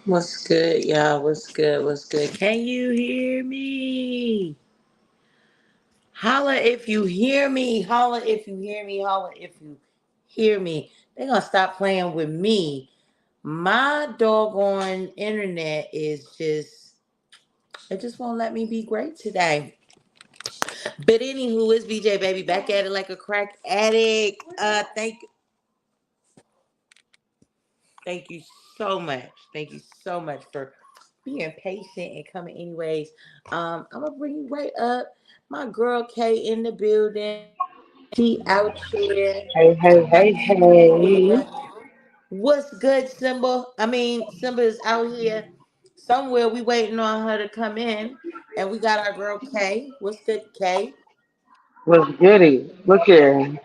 What's good, y'all? What's good? What's good? Can you hear me? Holla if you hear me. Holla if you hear me. Holla if you hear me. They're gonna stop playing with me. My doggone internet is just it just won't let me be great today. But anywho, it's BJ baby back at it like a crack addict. Thank you so much. Thank you so much for being patient and coming anyways. I'm gonna bring you right up. My girl Kay in the building. She out here. Hey, hey, hey, hey. Yeah. What's good, Simba? Simba is out here somewhere. We waiting on her to come in. And we got our girl Kay. What's good, Kay? What's goody? Look here.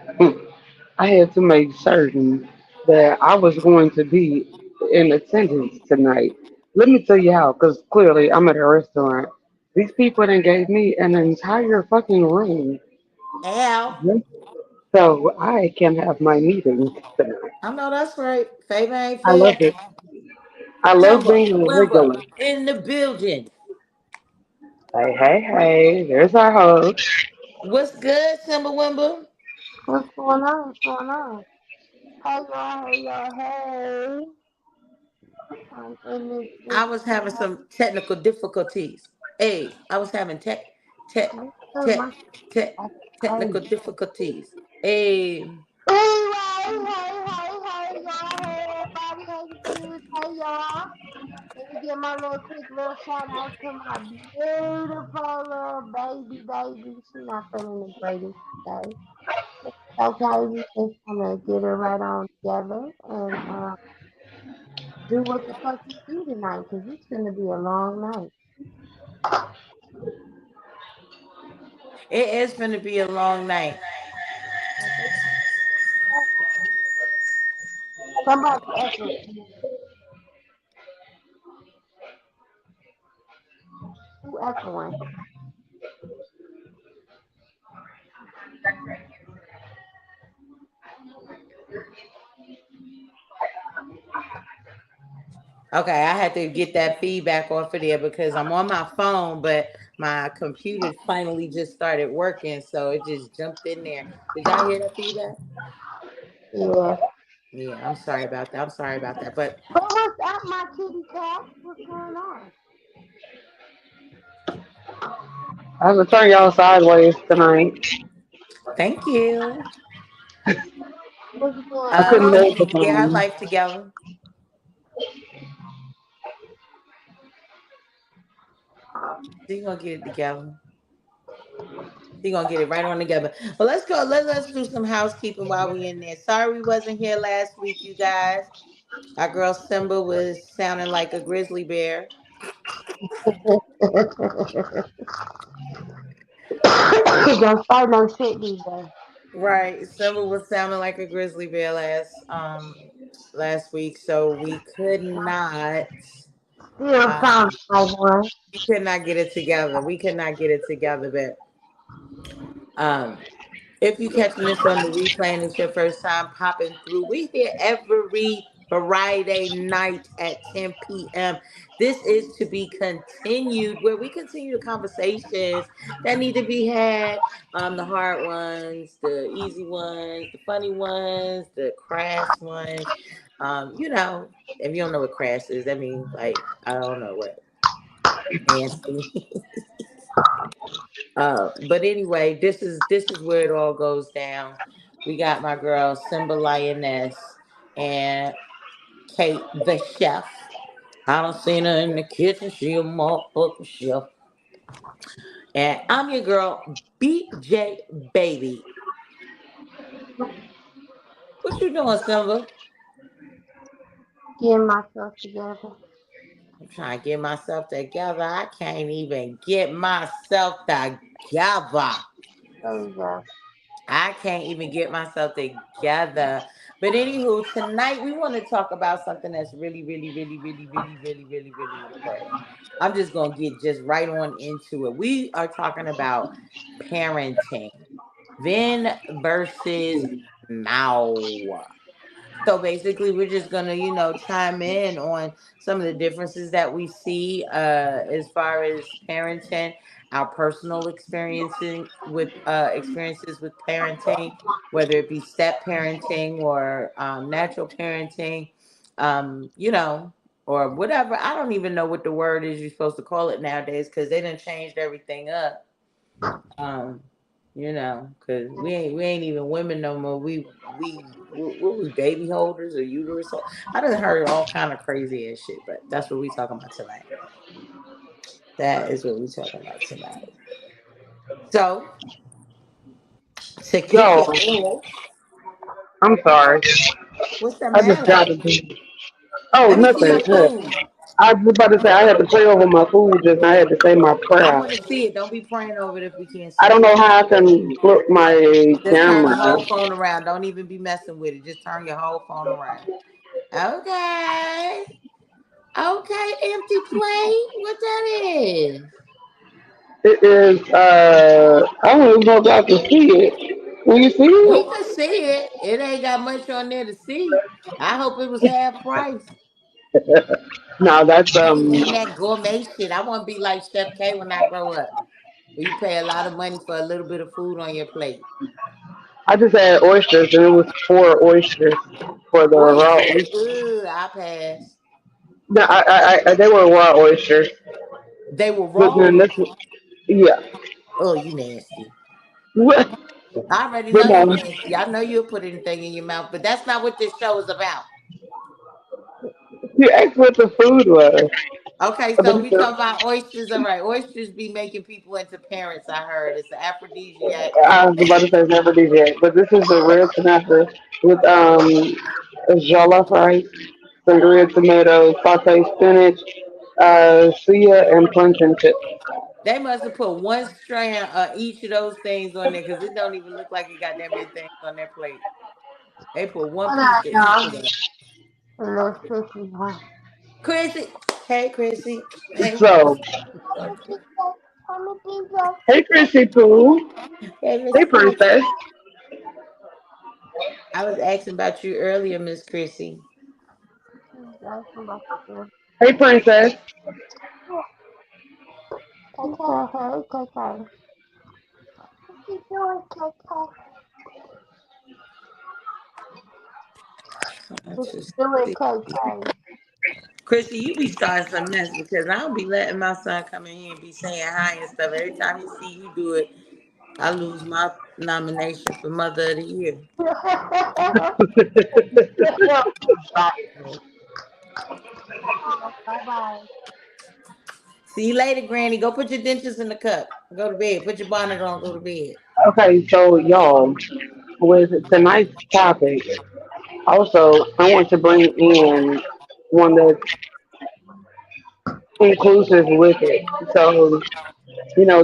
I had to make certain that I was going to be in attendance tonight. Let me tell you how, because clearly I'm at a restaurant. These people then gave me an entire fucking room. Al. So I can have my meetings tonight. I know that's right. Favor ain't I love fair. it. I love Simba, being a Wimba regular. in the building. Hey, hey, hey. There's our host. What's good, Simba Wimba? What's going on? What's going on? Hey y'all, hey y'all, hey. I'm in this I was having some technical difficulties. Hey, I was having tech, listen, tech, my tech, hey. technical difficulties. Hey, Anyway, hey, y'all, hey, everybody, hey, the kids, hey, y'all. Let me give my little quick little shout out to my beautiful little baby. She not feeling the greatest today. Okay, we just gonna get her right on together and do what the fuck we do tonight, cause it's gonna be a long night. it is going to be a long night. Somebody echo. Who echoing? Okay, I had to get that feedback off of there because I'm on my phone, but my computer finally just started working, so it just jumped in there. Did y'all hear that feedback? Yeah. Yeah, I'm sorry about that. I'm sorry about that. But But what's up, my kitty cat? What's going on? I have to turn y'all sideways tonight. thank you. What's going I couldn't on? She hold the need to get her phone. life together. She gonna get it together. She gonna get it right on together. Well, let's go. Let's do some housekeeping while we in there. Sorry we wasn't here last week, you guys. Our girl Simba was sounding like a grizzly bear. Don't start no shit these days. Right. Simba was sounding like a grizzly bear last week, so Still uh sounds like one. we could not get it together. We could not get it together, but um if you catching this on the replay and it's your first time popping through, we here every Friday night at 10 p.m. This is to be continued, where we continue the conversations that need to be had. The hard ones, the easy ones, the funny ones, the crass ones. If you don't know what crass is, that means like I don't know what nasty. But anyway, this is where it all goes down. We got my girl Simba Lioness and Kate the chef. I don't seen her in the kitchen. She a motherfucking chef. And I'm your girl BJ Baby. What you doing, Simba? Getting myself together. I'm trying to get myself together. I can't even get myself together. There we go. I can't even get myself together. But anywho, tonight we want to talk about something that's really, really, really, really, really, really, really, really important. I'm just gonna get just right on into it. We are talking about parenting, then versus now. So basically, we're just gonna, chime in on some of the differences that we see as far as parenting, our personal experiences with parenting, whether it be step parenting or natural parenting, or whatever. I don't even know what the word is you're supposed to call it nowadays because they done changed everything up. Um, because we ain't even women no more. What we baby holders or uterus? I done heard all kind of crazy ass shit, but that's what we talking about tonight. That is what we talking about tonight. So to kick Yo, it off, I'm sorry. what's the I just matter? got to do. Oh, Let me see nothing. your food. I was about to say I had to pray over my food just. I had to say my I prayer. want to see it. Don't be praying over it if we can't I see don't it. know how I can flip my Just turn the camera. whole phone around. Don't even be messing with it. Just turn your whole phone around. Okay. Okay, empty plate. What that is? It is. I don't even know if y'all can see it. Can you see We it? could see it. It ain't got much on there to see. I hope it was half price. No, that's I be eating that gourmet shit. I want to be like Chef K when I grow up. Where you pay a lot of money for a little bit of food on your plate. I just had oysters and it was 4 oysters for the raw Oysters. oysters. Ugh, I pass. No, they were raw oysters. They were But raw then this, oysters. yeah. Oh, you nasty. What? I already But know you no, nasty. I know you'll put anything in your mouth, but that's not what this show is about. you asked what the food was. Okay, But so it's we talk about oysters. All right, oysters be making people into parents. I heard it's an aphrodisiac. I was about to say it's aphrodisiac, but this is the red tomato with jollof rice, sangria tomatoes, sauteed spinach, chia, and plantain chips. They must have put one strand of each of those things on there because it don't even look like it got that many things on their plate. They put one Hold piece on, of each of y'all. them. A little sissy one. Chrissy, hey Chrissy, hey So, Chrissy, okay. Tell me, DJ. hey, Chrissy Pooh. Hey Miss Hey, Chrissy. princess. I was asking about you earlier, Miss Chrissy. That's about to do. Hey, princess. KK, hey, KK. What you doing, KK? What Let's you just doing, see. KK? Chrissy, you be starting some mess because I don't be letting my son come in here and be saying hi and stuff. Every time he see you do it, I lose my nomination for Mother of the Year. Bye bye. See you later, Granny. Go put your dentures in the cup. Go to bed. Put your bonnet on. Go to bed. Okay, so y'all, with tonight's topic, also, I want to bring in one that's inclusive with it. So,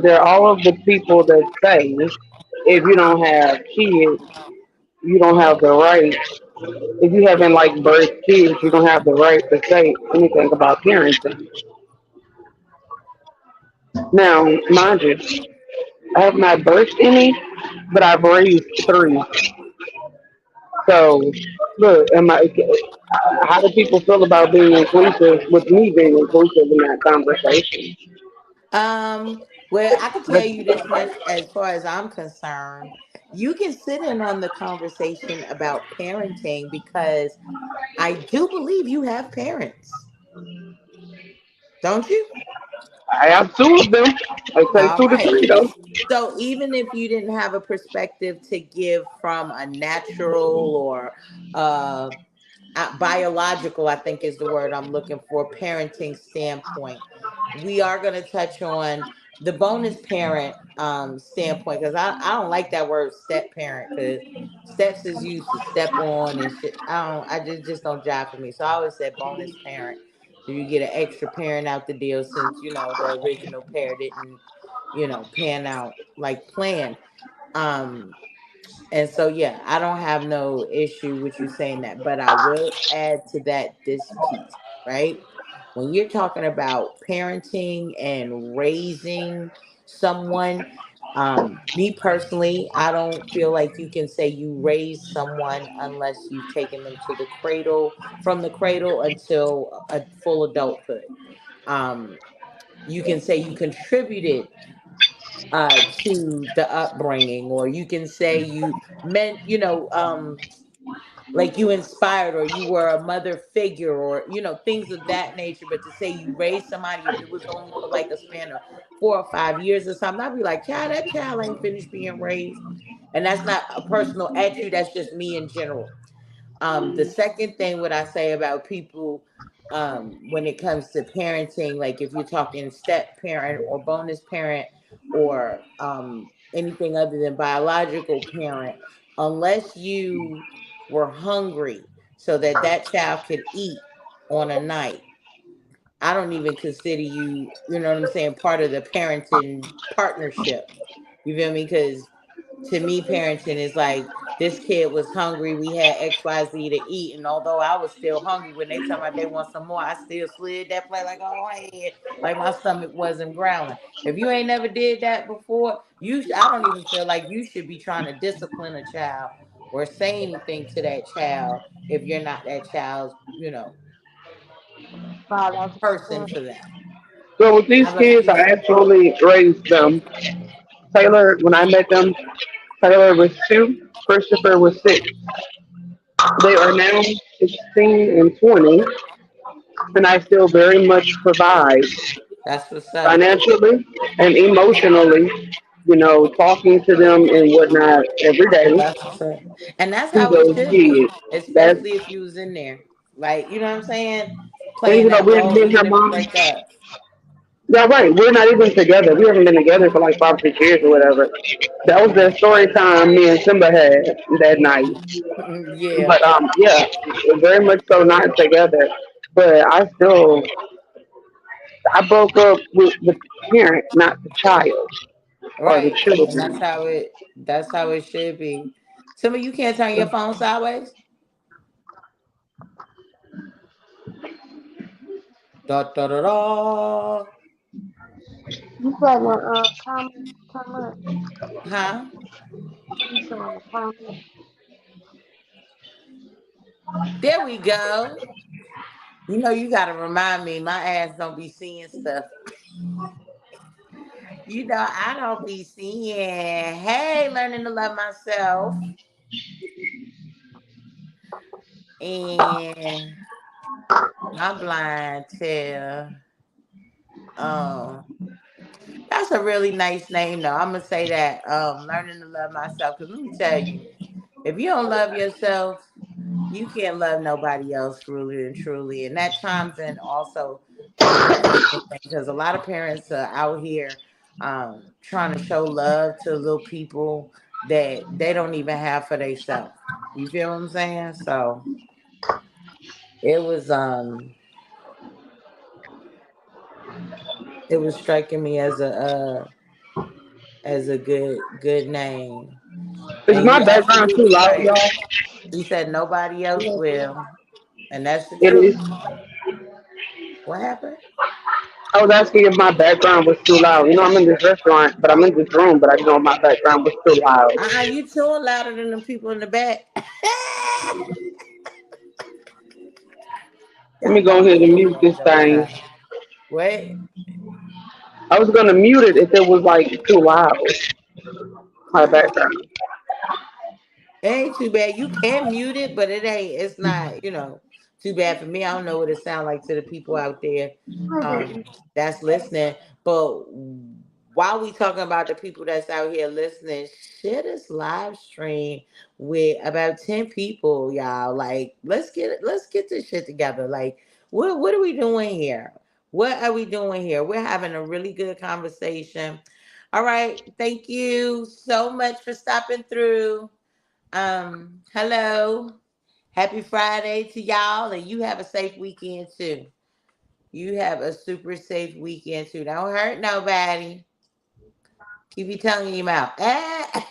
there are all of the people that say if you don't have kids, you don't have the right. If you haven't like birthed kids, you don't have the right to say anything about parenting. Now, mind you, I have not birthed any, but I've raised three. So, look, how do people feel about being inclusive with me being inclusive in that conversation? Well, I can tell you this much as far as I'm concerned. You can sit in on the conversation about parenting because I do believe you have parents, don't you? I have two of them. I say All two to right. three though. So even if you didn't have a perspective to give from a natural or uh biological, I think is the word I'm looking for, parenting standpoint, we are going to touch on the bonus parent standpoint because I don't like that word step parent because steps is used to step on and shit. I just don't jive for me. So I always said bonus parent. So you get an extra parent out the deal since the original pair didn't pan out like planned. Um, and so, yeah, I don't have no issue with you saying that, but I will add to that this piece, right? When you're talking about parenting and raising someone, Me personally, I don't feel like you can say you raised someone unless you've taken them to the cradle, from the cradle until a full adulthood. Um, you can say you contributed to the upbringing, or you can say you meant, like you inspired, or you were a mother figure, or things of that nature. But to say you raised somebody, if it was only for like a span of 4 or 5 years or something, I'd be like, child, that child ain't finished being raised. And that's not a personal at you, that's just me in general. The second thing, what I say about people, when it comes to parenting, like if you're talking step parent or bonus parent, or anything other than biological parent, unless you were hungry so that that child could eat on a night, I don't even consider you, you know what I'm saying, part of the parenting partnership. You feel me? Because to me, parenting is like, this kid was hungry. We had XYZ to eat. And although I was still hungry, when they tell me they want some more, I still slid that plate like, oh, hey, like my stomach wasn't growling. If you ain't never did that before, I don't even feel like you should be trying to discipline a child or say anything to that child if you're not that child's, Father, person for them. So with these How about kids, you, I sir? actually raised them. Taylor, when I met them, Taylor was 2, Christopher was 6. They are now 16 and 20, and I still very much provide That's what's up. financially and emotionally, talking to them and whatnot every day That's what's up. And that's to how it those should be, kids. That's, especially if you was in there. Like, you know what I'm saying? and Playing that we haven't role been her even if you mom. break up. Yeah, right. We're not even together. We haven't been together for like 5 or 6 years or whatever. That was the Mm. story time me and Simba had that night. Yeah, But yeah, very much so not together. But I broke up with the parent, not the child or the right. And children. that's how it should be. Somebody, you can't turn your phone sideways. Da da da da. you said the comments come up. Huh? You saw the comments. There we go. You gotta remind me, my ass don't be seeing stuff. I don't be seeing, hey, learning to love myself. And my blind tell. Um, that's a really nice name, though. I'm gonna say that. Learning to love myself. Cause let me tell you, if you don't love yourself, you can't love nobody else really and truly. And that chimes in also with the parenting thing, because a lot of parents are out here trying to show love to little people that they don't even have for themselves. You feel what I'm saying? So it was it was striking me as a good name. Is And my you background too absolutely loud, right. y'all? He said nobody else will. And that's the It truth. is. What happened? I was asking if my background was too loud. I'm in this restaurant, but I'm in this room, but I didn't know if my background was too loud. You too louder than the people in the back. Let Y'all me go know ahead I'm and full mute on this jokes, thing. huh? Wait. I was gonna mute it if it was like too loud. My Oh, background. it ain't too bad. You can mute it, but it's not, too bad for me. I don't know what it sounds like to the people out there that's listening. But while we talking about the people that's out here listening, share this live stream with about 10 people, y'all. Like, let's get this shit together. Like, what are we doing here? What are we doing here? We're having a really good conversation. All right. Thank you so much for stopping through. Hello. Happy Friday to y'all, and you have a safe weekend too. You have a super safe weekend too. Don't hurt nobody. Keep your tongue in your mouth. I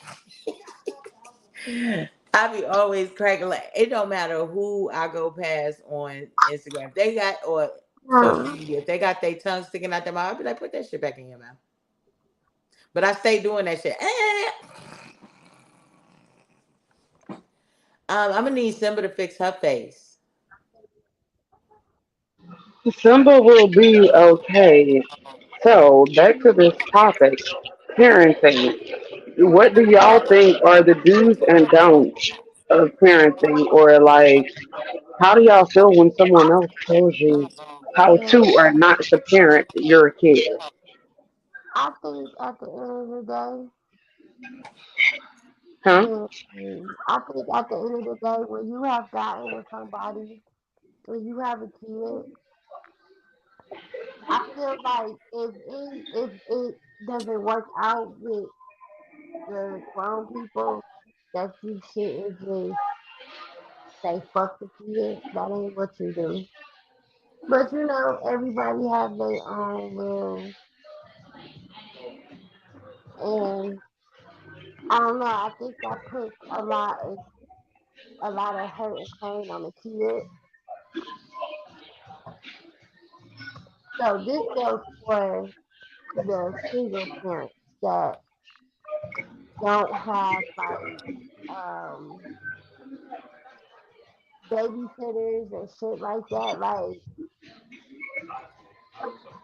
be always cracking like it don't matter who I go past on Instagram. They got or social media. If they got their tongue sticking out their mouth, I'll be like, put that shit back in your mouth. But I stay doing that shit. I'm gonna need Simba to fix her face. Simba will be okay. So back to this topic, parenting. What do y'all think are the do's and don'ts of parenting, or like, how do y'all feel when someone else tells you how And to or not to parent your kid? I think at the end of the day, Huh? I think at the end of the day, when you have gotten with somebody, when you have a kid, I feel like if it doesn't work out with the grown people, that you shouldn't just say fuck the kid. That ain't what you do. But you know, everybody have their own little, and I don't know. I think that puts a lot of hurt and pain on the kid. So this goes for the single parents that don't have like um babysitters and shit like that. Like,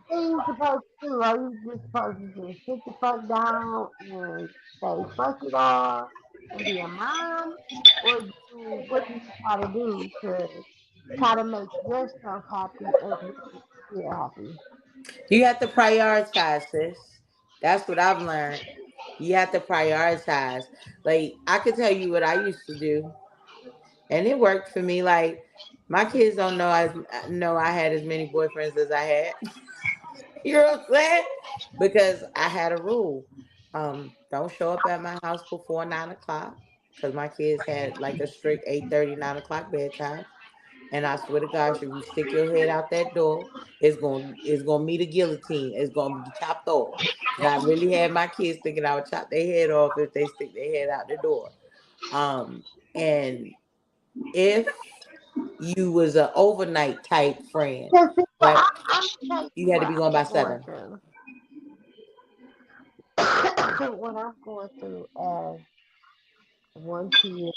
what are you supposed to do? Are you just supposed to just sit the fuck down and say fuck it all and be a mom? Or what do you try to do to try to make yourself happy and make your kid happy? You have to prioritize, sis. That's what I've learned. You have to prioritize. Like I could tell you what I used to do, and it worked for me. Like my kids don't know I had as many boyfriends as I had. You know what I'm saying? Because I had a rule. Don't show up at my house before 9 o'clock. Because my kids had like a strict 8:30, 9 o'clock bedtime. And I swear to gosh, if you stick your head out that door, it's gonna meet a guillotine. It's gonna be chopped off. And I really had my kids thinking I would chop their head off if they stick their head out the door. And if you was an overnight type friend, Cause see, what but I'm telling you you had to what be going I'm by going 7. through. What I'm going through as one kid.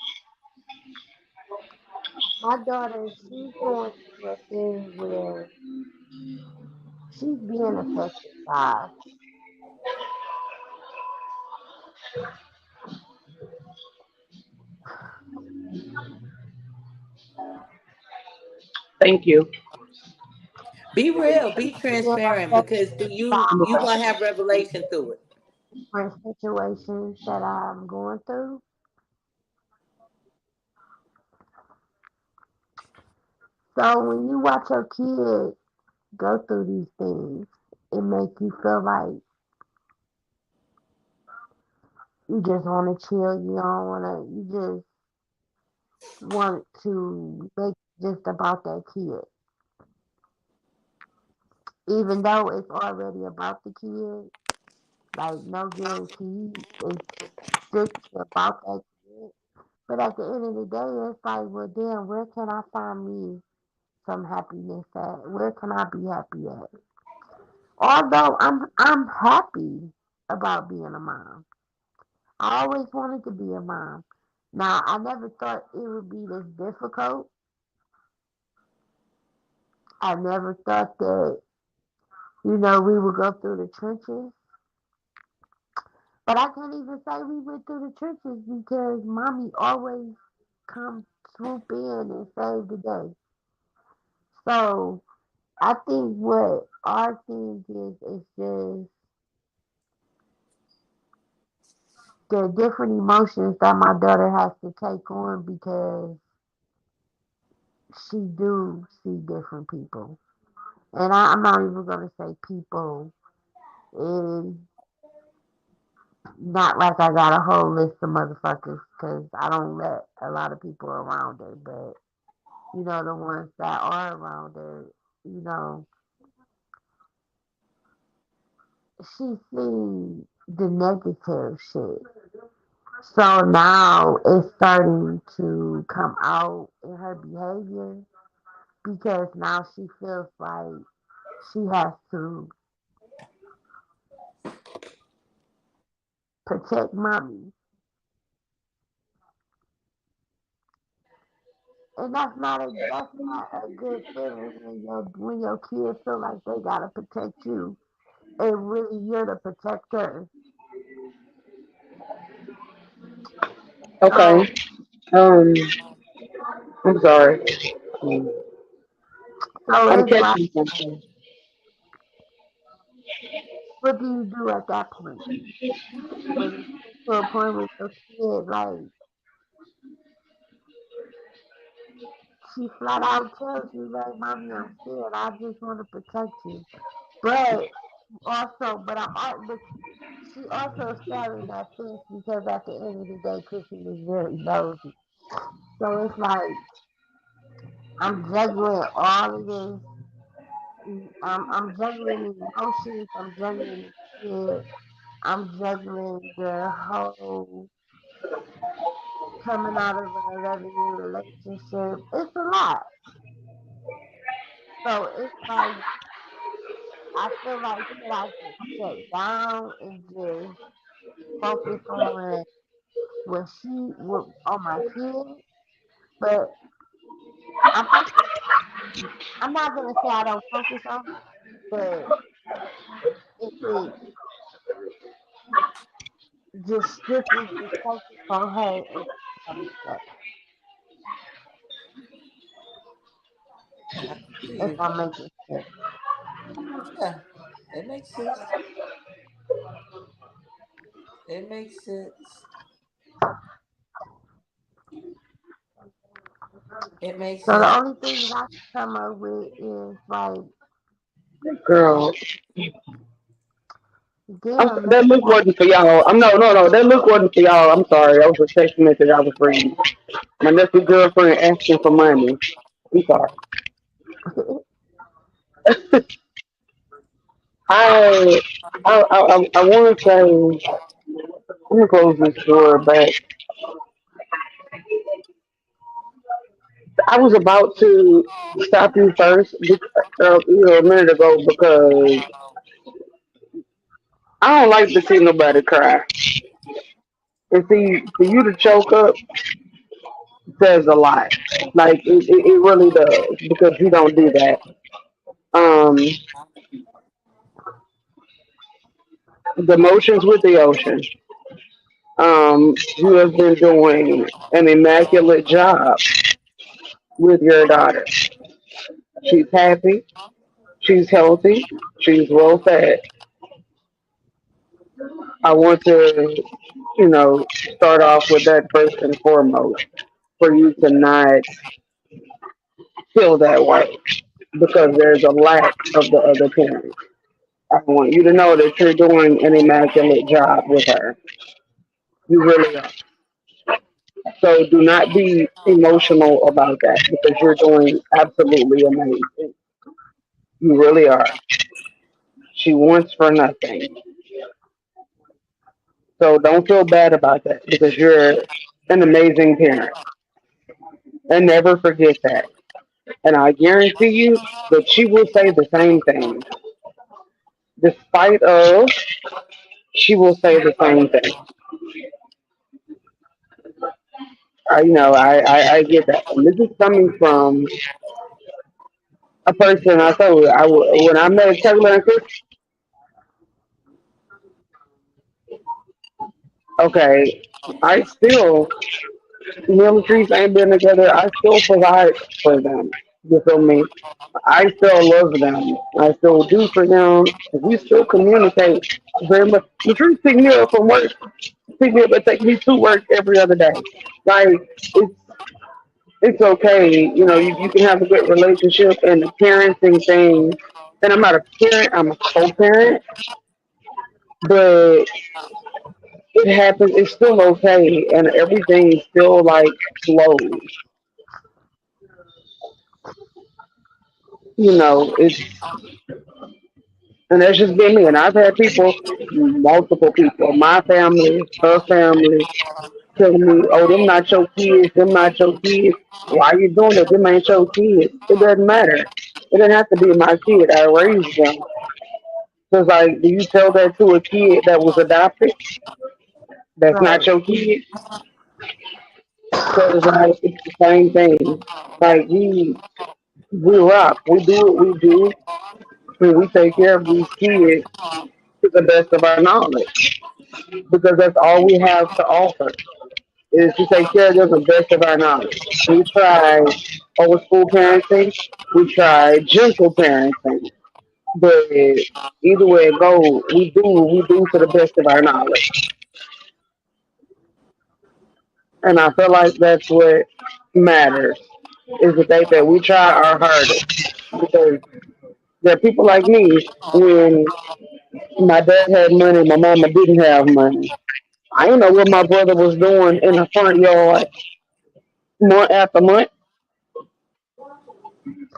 My daughter, she's going through a thing where she's being affected by. Thank you. Be real, be Being transparent because affected through you by gonna have revelation through it. different situations that I'm going through. So when you watch your kid go through these things, it makes you feel like you just want to chill. You don't want to. You just want to make it just about that kid, even though it's already about the kid. Like no guarantee, it's strictly about that kid. But at the end of the day, it's like, well, damn, where can I find me some happiness at? Where can I be happy at? Although I'm happy about being a mom. I always wanted to be a mom. Now I never thought it would be this difficult. I never thought that, we would go through the trenches. But I can't even say we went through the trenches because mommy always come swoop in and save the day. So I think what our thing is just the different emotions that my daughter has to take on because she do see different people. And I'm not even gonna say people. It's not like I got a whole list of motherfuckers because I don't let a lot of people around her. But the ones that are around her, you know, she seen the negative shit. So now it's starting to come out in her behavior because now she feels like she has to protect mommy. And that's not a good feeling when your kids feel like they gotta protect you and really you're the protector. So Okay. Um, I'm sorry. so I'm it's like, catching something. what do you do at that point? When you get to a point with your kid, like she flat out tells you, like, mommy, I'm scared. I just want to protect you. But but she also started that fence because at the end of the day, Chrissy was very nosy. So it's like I'm juggling all of this. I'm juggling the emotions. I'm juggling the kid. I'm juggling the whole coming out of an 11-year relationship. It's a lot. So it's like I feel like should I just shut down and just focus on my kid? But I'm focused. I'm not gonna say I don't focus on her, but if it just strictly just focus on her and somebody else, I feel if you. I'm making sense. Yeah, it makes sense. It makes sense. It makes So the sense. only thing that I can come up with is like, Girl, damn, that look wasn't for y'all. I'm no. That look wasn't for y'all. I'm sorry. That was a text message I was reading. My nephew girlfriend asking for money. I'm sorry. I I want to say I'm gonna close this door, but I was about to stop you first, a minute ago because I don't like to see nobody cry. And see, for you to choke up says a lot. Like it really does because you don't do that. Um, the emotions with the ocean. You have been doing an immaculate job with your daughter. She's happy. She's healthy. She's well fed. I want to, start off with that first and foremost for you to not feel that way because there's a lack of the other parent. I want you to know that you're doing an immaculate job with her. You really are. So do not be emotional about that because you're doing absolutely amazing. You really are. She wants for nothing. So don't feel bad about that because you're an amazing parent. And never forget that. And I guarantee you that she will say the same thing. Despite of, she will say the same thing. I get that. And this is coming from a person I told you, when I met Taylor and Chris, okay, I still, militaries ain't been together, I still provide for them. You feel me? I still love them. I still do for them. We still communicate very much. Latrice pick me up from work, pick me up and take me to work every other day. Like, it's it's okay. You can have a good relationship and the parenting thing. And I'm not a parent, I'm a co-parent, but it happens. It's still okay, and everything still like flows. It's and that's just been me. And I've had people, multiple people, my family, her family, telling me, "Oh, them not your kids. Them not your kids. Why you doing it? Them ain't your kids. It doesn't matter. It doesn't have to be my kid. I raised them." Because, like, do you tell that to a kid that was adopted? that's not Right. your kid. So it's like it's the same thing. Like we rock, we do what we do, and we take care of these kids to the best of our knowledge because that's all we have to offer is to take care of them to the best of our knowledge. We try old school parenting, we try gentle parenting, but either way it goes, we do what we do to the best of our knowledge. And I feel like that's what matters is the fact that we try our hardest. Because there are people like me when my dad had money, my mama didn't have money. I didn't know what my brother was doing in the front yard month after month.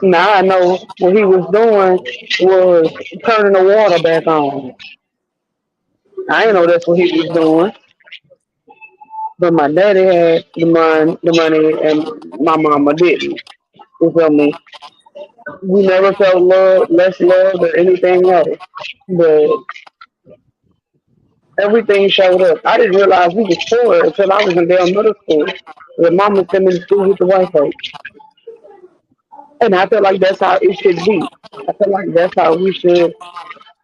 Now I know what he was doing was turning the water back on. I didn't know that's what he was doing. But my daddy had the money, and my mama didn't. You feel me? We never felt love, less loved, or anything else. But everything showed up. I didn't realize we was poor until I was in damn middle school. The mama sent me to school with the white folks. And I feel like that's how it should be. I feel like that's how we should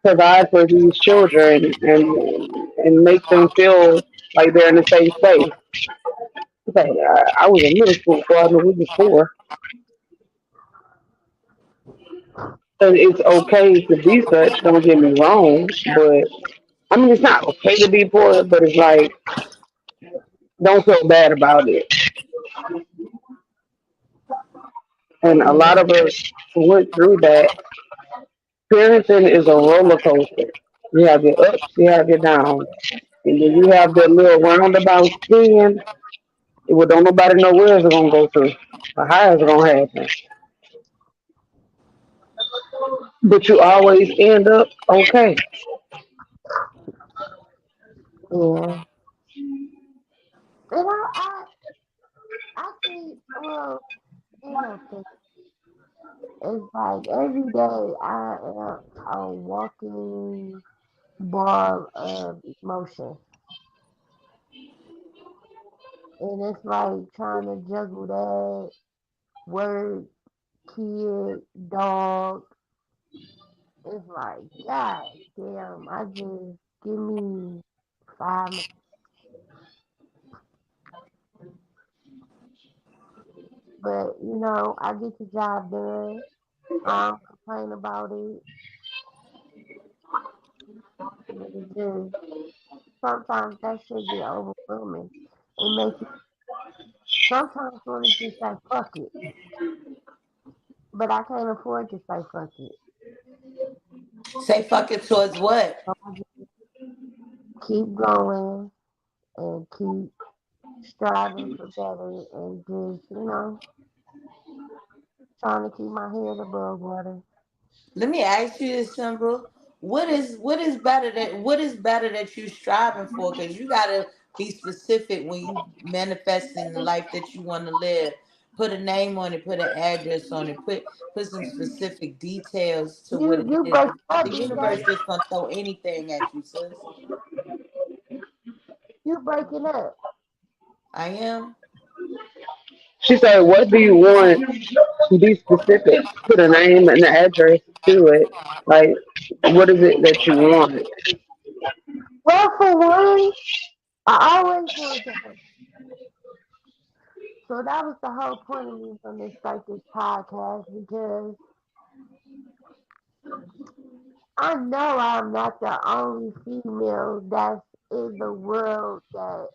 provide for these children and make them feel like they're in a safe space. Okay, I was in middle school before I knew we was poor. And it's okay to be such, don't get me wrong, but I mean it's not okay to be poor, but it's like don't feel bad about it. And a Yeah. lot of us went through that. Parenting is a roller coaster. You have your ups, you have your downs. And then you have that little roundabout spin. Well, don't nobody know where it's gonna go to or how it's gonna happen. But you always end up okay. Yeah. And I think, well, you know, it's like every day I am a walking ball of emotion. And it's like trying to juggle that word, kid, dog. It's like, God damn, I just give me 5 minutes. But, I get the job done. I don't complain about it. But it just, sometimes that shit get overwhelming. It makes you sometimes want to just say, fuck it. But I can't afford to say fuck it. Say fuck it towards what? So I just keep going and keep striving for better and just, trying to keep my head above water. Let me ask you this simple. What is better that you striving for? Because you gotta be specific when you manifesting the life that you want to live. Put a name on it, put an address on it, put some specific details to what it You is. break up, The BJ. universe just gonna throw anything at you, sis. You breaking up. I am. She said, "What do you want to be specific? Put a name and an address to it. Like, what is it that you want?" Well, for one, I always wanted to help. So that was the whole point of me from this start this podcast because I know I'm not the only female that's in the world that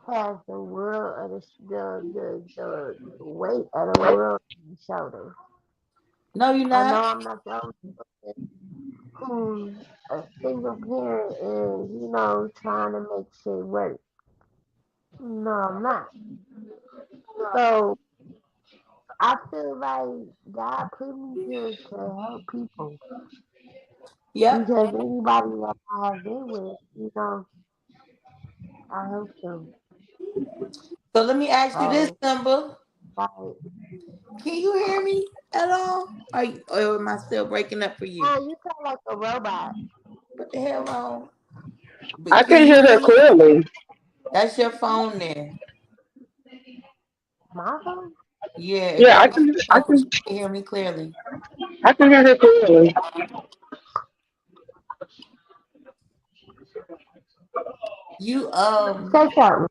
has the world of the weight of the world on your shoulders. No, you're I know not. I'm not the only person who's a single parent and trying to make shit work. No, I'm not. So I feel like God put me here to help people Yep. because anybody that I have been with, I help them. So let me ask you this, So Simba. like, Can you hear me at all? Or am I still breaking up for you? you sound like a robot. What the hell wrong? But I can can you hear hear her me? clearly. That's your phone there. My phone? Yeah, it Yeah, got me up, but you can hear me clearly. I can hear her clearly. You Say something.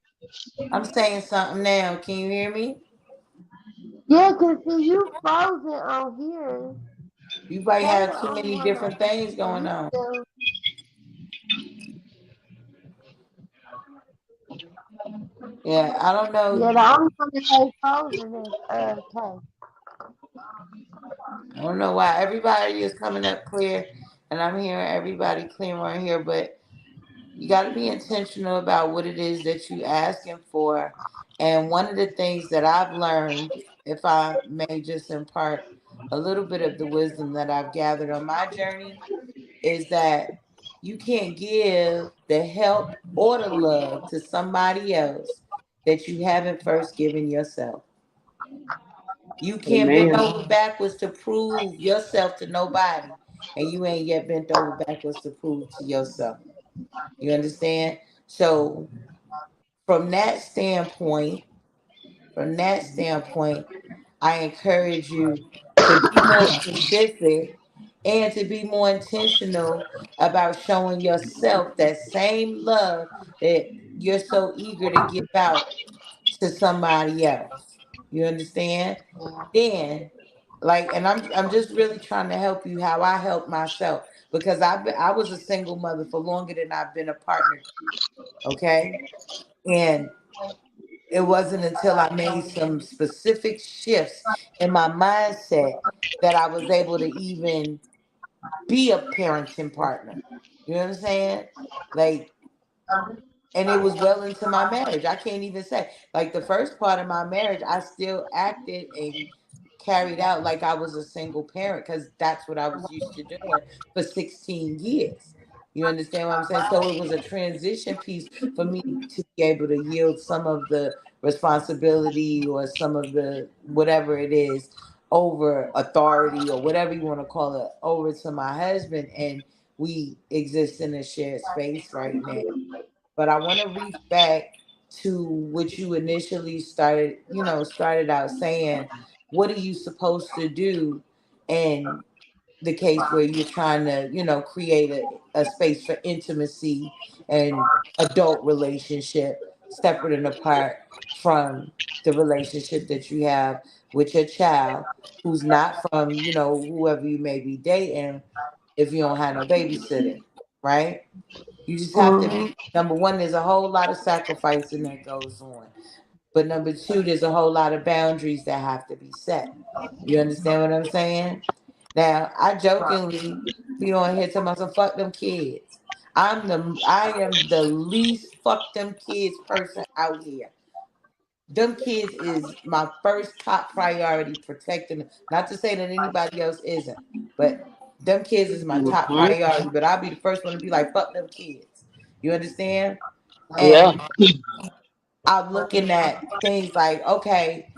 I'm saying something now. Can you hear me? Yeah, 'cause see, you frozen on here. You might They have the too only many one different things on going you on. still. Yeah, I don't Yeah, know. the only one that stays frozen is K. I don't know why everybody is coming up clear, and I'm hearing everybody clear on here. But you got to be intentional about what it is that you asking for. And one of the things that I've learned, if I may just impart a little bit of the wisdom that I've gathered on my journey, is that you can't give the help or the love to somebody else that you haven't first given yourself. You can't bend Amen. over backwards to prove yourself to nobody, and you ain't yet bent over backwards to prove to yourself. You understand? So from that standpoint, from that standpoint, I encourage you to be more specific and to be more intentional about showing yourself that same love that you're so eager to give out to somebody else. You understand? Yeah. Then, like, and I'm just really trying to help you how I help myself because I was a single mother for longer than I've been a partner. Okay, and it wasn't until I made some specific shifts in my mindset that I was able to even be a parenting partner. You know what I'm saying? Like, and it was well into my marriage. I can't even say like the first part of my marriage, I still acted and carried out like I was a single parent because that's what I was used to doing for 16 years. You understand what I'm saying? So it was a transition piece for me to be able to yield some of the responsibility or some of the whatever it is over authority or whatever you want to call it over to my husband, and we exist in a shared space right now. But I want to reach back to what you initially started out saying. What are you supposed to do in the case where you're trying to, create a space for intimacy and adult relationship separate and apart from the relationship that you have with your child who's not from, whoever you may be dating if you don't have no babysitter, right? You just have to Mm-hmm. be number one, there's a whole lot of sacrificing that goes on. But number two, there's a whole lot of boundaries that have to be set. You understand what I'm saying? Now, I jokingly be on here talking about some fuck them kids. I am the least fuck them kids person out here. Them kids is my first top priority protecting them. Not to say that anybody else isn't, but them kids is my top Hmm. priority. But I'll be the first one to be like, fuck them kids. You understand? Yeah. And I'm looking at things like, okay,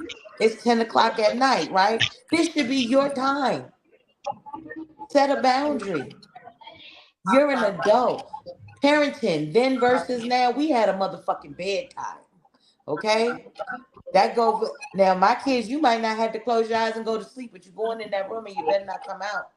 it's 10 o'clock at night, right? This should be your time. Set a boundary. You're an adult. Parenting, then versus now, we had a motherfucking bedtime. Okay? That go for now, my kids, you might not have to close your eyes and go to sleep, but you're going in that room and you better not come out.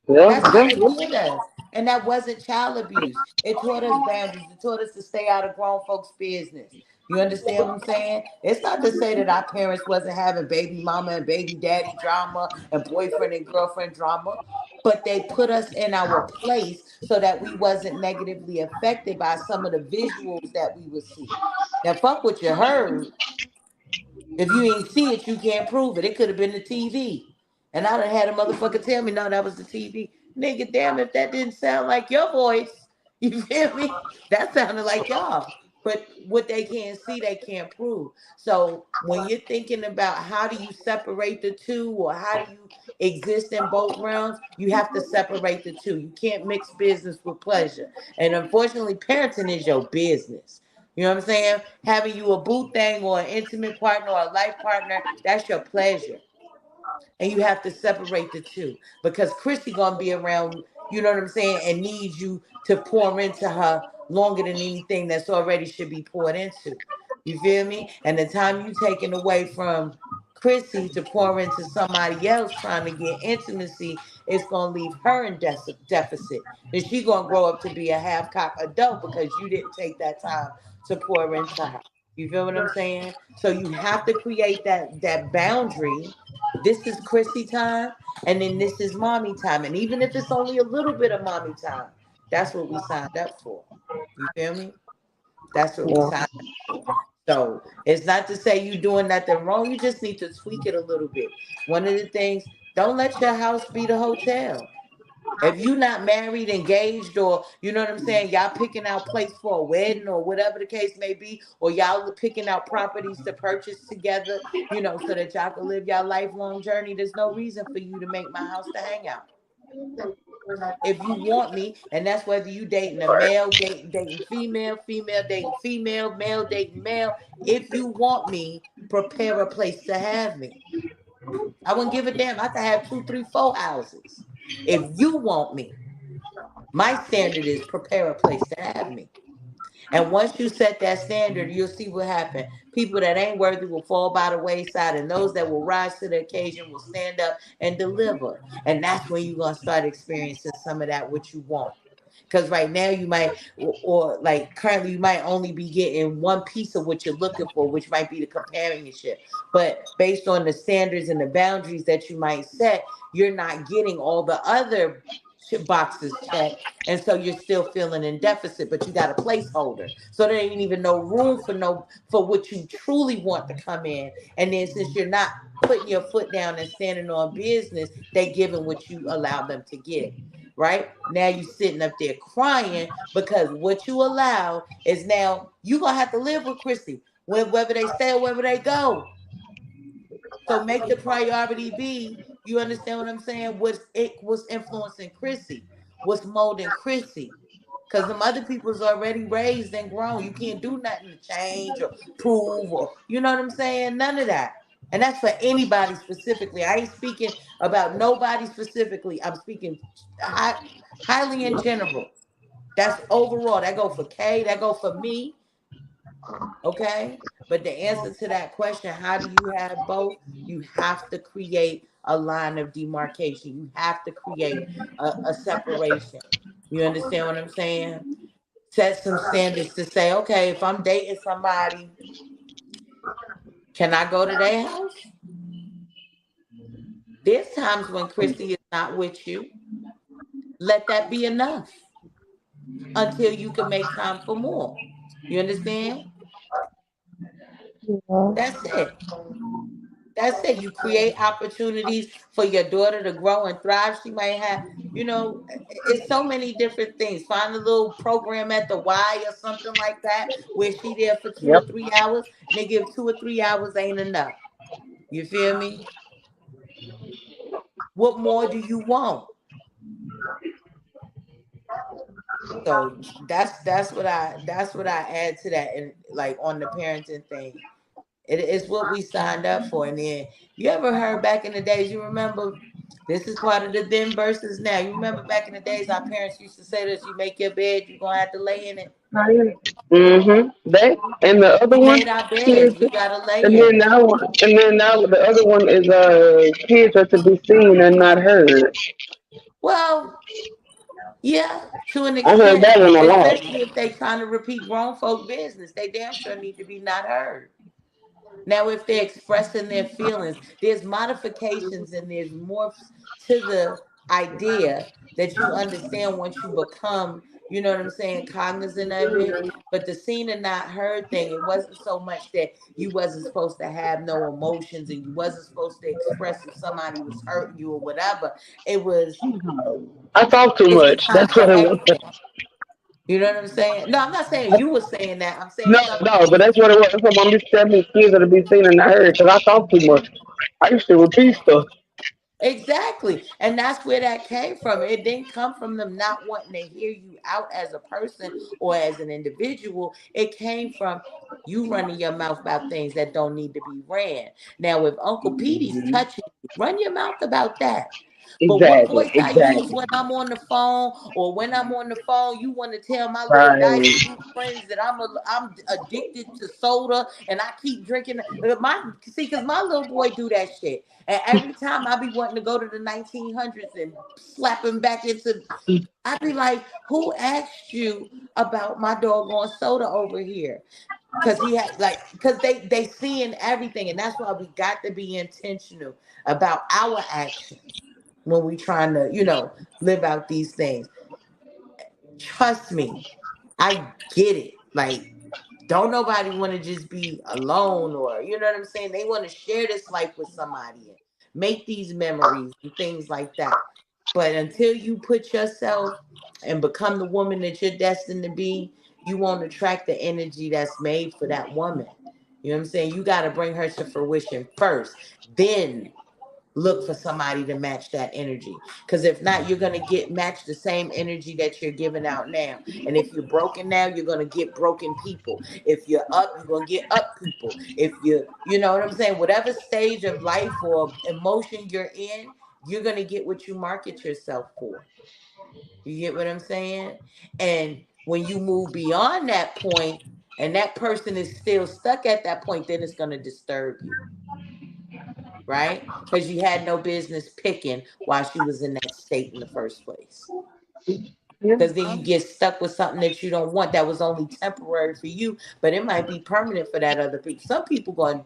Yeah. That's how Yeah. they did us. And that wasn't child abuse. It taught us boundaries. It taught us to stay out of grown folks' business. You understand what I'm saying? It's not to say that our parents wasn't having baby mama and baby daddy drama and boyfriend and girlfriend drama, but they put us in our place so that we wasn't negatively affected by some of the visuals that we would see. Now, fuck what you heard. If you ain't see it, you can't prove it. It could have been the TV. And I done had a motherfucker tell me, no, that was the TV. Nigga, damn if that didn't sound like your voice. You feel me? That sounded like y'all. But what they can't see, they can't prove. So when you're thinking about how do you separate the two or how do you exist in both realms, you have to separate the two. You can't mix business with pleasure. And unfortunately, parenting is your business. You know what I'm saying? Having you a boo thing or an intimate partner or a life partner, that's your pleasure. And you have to separate the two because Chrissy gonna be around. you know what I'm saying, and needs you to pour into her longer than anything that's already should be poured into. You feel me? And the time you taking away from Chrissy to pour into somebody else trying to get intimacy, it's gonna leave her in deficit. And she gonna grow up to be a half cock adult because you didn't take that time to pour into her. You feel what I'm saying? So you have to create that boundary. This is Chrissy time, and then this is mommy time. And even if it's only a little bit of mommy time, that's what we signed up for. You feel me? That's what we Yeah. signed up for. So it's not to say you doing nothing wrong. You just need to tweak it a little bit. One of the things, don't let your house be the hotel. If you not married, engaged, or you know what I'm saying, y'all picking out place for a wedding or whatever the case may be, or y'all picking out properties to purchase together, so that y'all can live y'all lifelong journey, there's no reason for you to make my house to hang out. If you want me, and that's whether you dating a male, dating female, female dating female, male dating male. If you want me, prepare a place to have me. I wouldn't give a damn. I could have two, three, four houses. If you want me, my standard is prepare a place to have me. And once you set that standard, you'll see what happens. People that ain't worthy will fall by the wayside, and those that will rise to the occasion will stand up and deliver. And that's when you're gonna start experiencing some of that what you want. Because right now you might, or like currently, you might only be getting one piece of what you're looking for, which might be the companionship. But based on the standards and the boundaries that you might set, you're not getting all the other boxes checked, and so you're still feeling in deficit, but you got a placeholder, so there ain't even no room for for what you truly want to come in. And then since you're not putting your foot down and standing on business, they giving what you allow them to give. Right now you sitting up there crying because what you allow is now you gonna have to live with Chrissy, whether they stay or whether they go. So make the priority be, you understand what I'm saying? What's influencing Chrissy? What's molding Chrissy? Because them other people's already raised and grown. You can't do nothing to change or prove, or you know what I'm saying? None of that. And that's for anybody specifically. I ain't speaking about nobody specifically. I'm speaking high, highly in general. That's overall. That go for Kay. That go for me. Okay. But the answer to that question, how do you have both? You have to create a line of demarcation. You have to create a separation. You understand what I'm saying? Set some standards to say, okay, if I'm dating somebody, can I go to their house? There's times when Christy is not with you. Let that be enough until you can make time for more. You understand? That's it. That's it. You create opportunities for your daughter to grow and thrive. She might have, it's so many different things. Find a little program at the Y or something like that where she there for two or Yep. 3 hours. Nigga, if 2 or 3 hours ain't enough. You feel me? What more do you want? So that's what I add to that, and like on the parenting thing. It's what we signed up for. And then you ever heard back in the days, you remember, this is part of the then versus now. You remember back in the days our parents used to say this, you make your bed, you're gonna have to lay in it. Mm-hmm. That and the other We one, made our kids, beds, we gotta and lay in then it. now, the other one is kids are to be seen and not heard. Well, yeah, to an I heard extent, that one a lot. especially if they trying to repeat grown folk business. They damn sure need to be not heard. Now, if they're expressing their feelings, there's modifications and there's morphs to the idea that you understand once you become, you know what I'm saying, cognizant of it. But the seen and not heard thing, it wasn't so much that you wasn't supposed to have no emotions and you wasn't supposed to express if somebody was hurting you or whatever. It was, I talk too it's a much. time That's for what it was. everything. You know what I'm saying? No, I'm not saying you were saying that. I'm saying No, some no, but things. that's what it was. That's what mom used to tell me. Kids are to be seen and not heard because I talk too much. I used to repeat stuff. Exactly. And that's where that came from. It didn't come from them not wanting to hear you out as a person or as an individual. It came from you running your mouth about things that don't need to be ran. Now, if Uncle Petey's touching you, run your mouth about that. But what Exactly. voice I use when Exactly. I'm on the phone, or when I'm on the phone, you want to tell my little Right. diabolical friends that I'm addicted to soda and I keep drinking my see because my little boy do that shit. And every time I be wanting to go to the 1900s and slap him back into, I be like, who asked you about my doggone soda over here? Cause he had like, cause they seeing everything, and that's why we got to be intentional about our actions when we trying to, live out these things. Trust me, I get it. Like, don't nobody want to just be alone, or you know what I'm saying? They want to share this life with somebody and make these memories and things like that. But until you put yourself and become the woman that you're destined to be, you won't attract the energy that's made for that woman. You know what I'm saying? You got to bring her to fruition first. Then look for somebody to match that energy, because if not, you're going to get match the same energy that you're giving out now. And if you're broken now, you're going to get broken people. If you're up, you're going to get up people. If you know what I'm saying, whatever stage of life or emotion you're in, you're going to get what you market yourself for. You get what I'm saying? And when you move beyond that point and that person is still stuck at that point, then it's going to disturb you, right? Because you had no business picking while she was in that state in the first place. Yeah. Because then you get stuck with something that you don't want that was only temporary for you, but it might be permanent for that other people. Some people going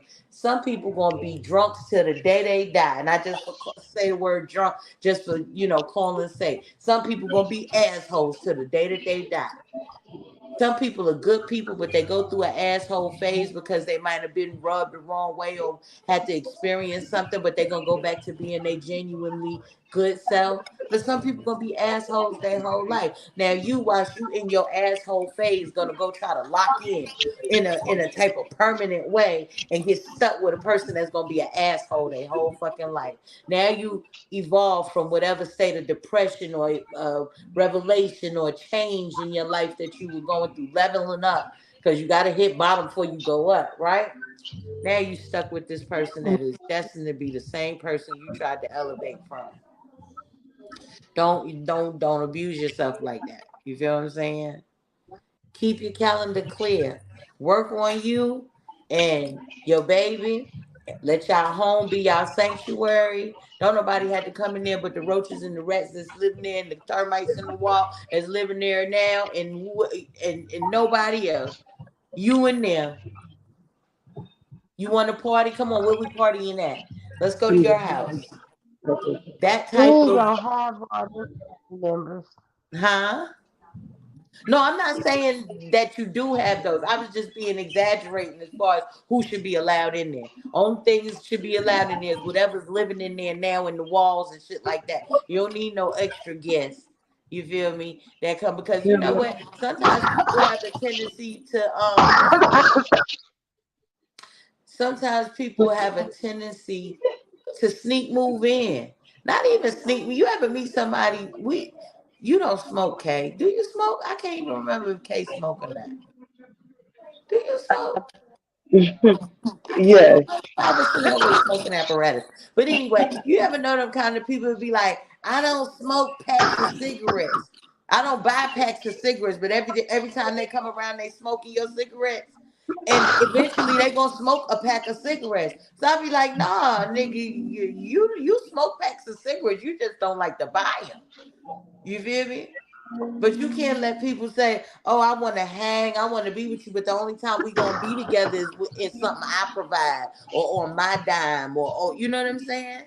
to be drunks till the day they die. And I just say the word drunk just for calling sake. Some people going to be assholes till the day that they die. Some people are good people, but they go through an asshole phase because they might have been rubbed the wrong way or had to experience something, but they're gonna go back to being their genuinely good self. But some people gonna be assholes their whole life. Now you, whilst you in your asshole phase, gonna go try to lock in a type of permanent way and get stuck with a person that's gonna be an asshole their whole fucking life. Now you evolve from whatever state of depression or revelation or change in your life that you were going through, leveling up, because you got to hit bottom before you go up, right? Now you stuck with this person that is destined to be the same person you tried to elevate from. Don't abuse yourself like that. You feel what I'm saying? Keep your calendar clear. Work on you and your baby. Let y'all home be y'all sanctuary. Don't nobody had to come in there but the roaches and the rats that's living there and the termites in the wall that's living there now, and nobody else. You and them. You want to party? Come on, where we partying at? Let's go to your Yeah. house. Okay. That We type ain't of, gonna have all the members. huh? No, I'm not saying that you do have those. I was just being exaggerating as far as who should be allowed in there. Only things should be allowed in there is whatever's living in there now in the walls and shit like that. You don't need no extra guests. You feel me? That come because you know Yeah. what? Sometimes people have a tendency to sneak move in. Not even sneak. You ever meet somebody? You don't smoke, Kay. Do you smoke? I can't even remember if Kay smoke or not. Do you smoke? I can't Yes. remember if I ever seen her with smoking apparatus. But anyway, you ever know them kind of people who be like, I don't smoke packs of cigarettes. I don't buy packs of cigarettes, but every time they come around, they smoking your cigarettes. And eventually they gonna smoke a pack of cigarettes. So I be like, nah, nigga, you smoke packs of cigarettes. You just don't like to buy them. You feel me? But you can't let people say, "Oh, I want to hang, I want to be with you," but the only time we gonna be together is in something I provide or on my dime, or you know what I'm saying.